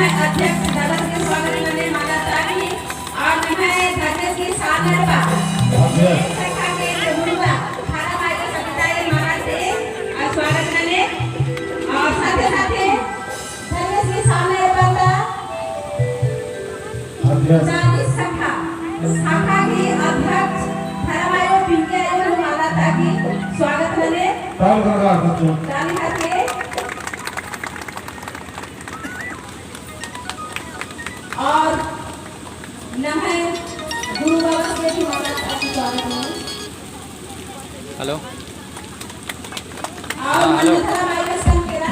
अध्यक्ष दादा के स्वागत करने माला तारी और मैं धर्मेश की सानरबा शाखा के गुरुवा थाना माई के समुदाय माला से स्वागत करने और साथे साथे धर्मेश की सानरबा का अध्यक्ष शाखा की अध्यक्ष थाना माई पिंके माला तारी स्वागत करने ताली हाथ और नमः गुरु बाबा के भी माला आपकी स्वागत है। हेलो और हेलो मंदिर माइनस संग केरा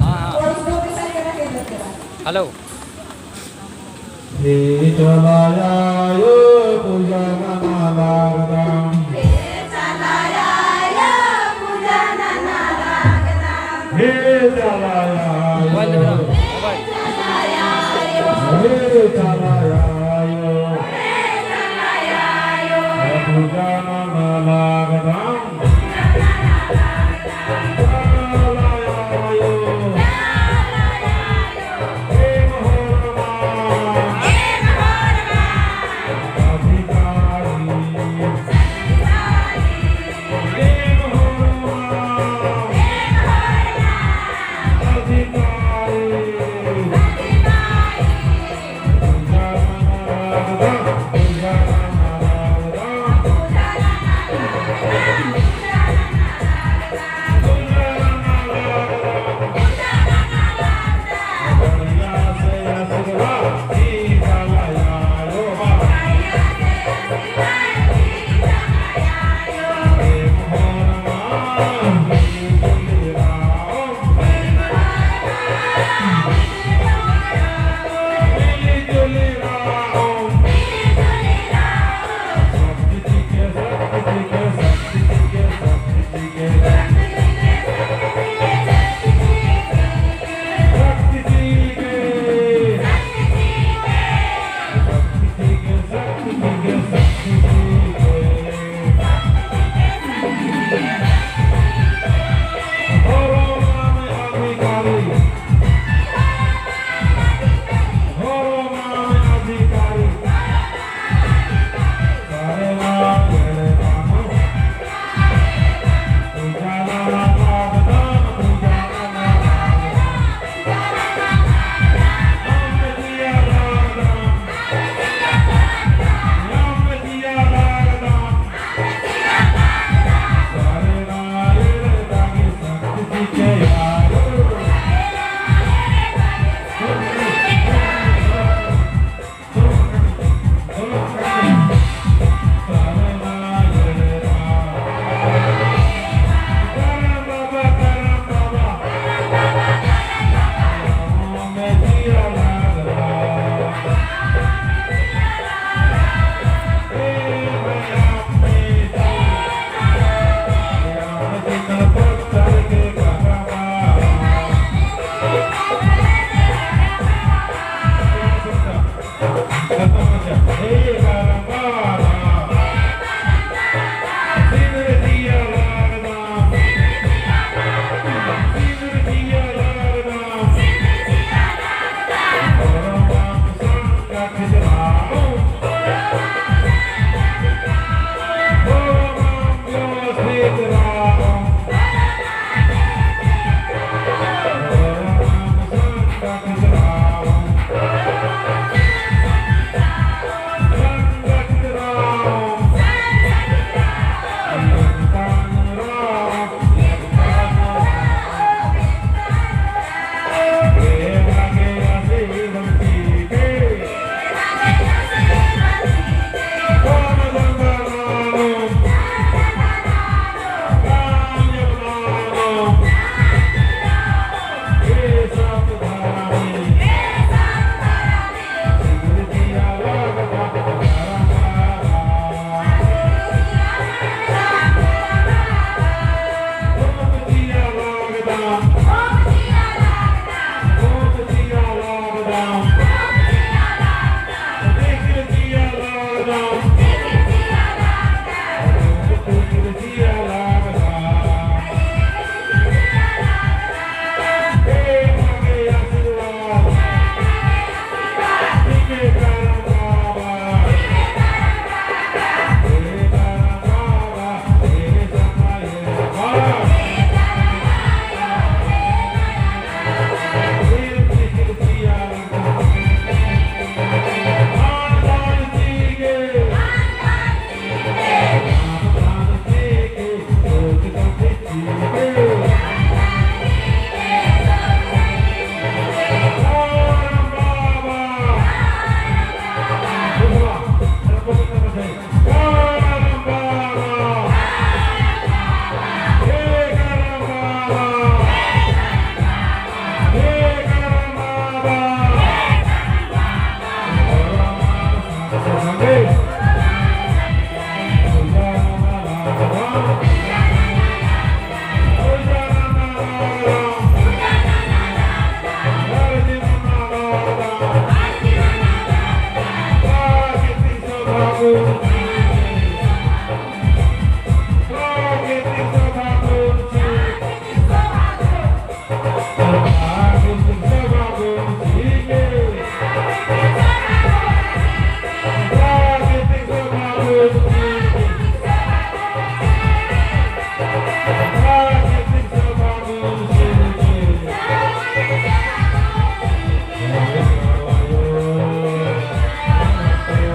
हाँ और उसको के साथ केरा के केरा हेलो हे चलाया यो पूजा नालागदाम हे चलाया यो पूजा नालागदाम हे चलाया मोबाइल दे मेरा मोबाइल हे चलाया यो पूजा नालागदाम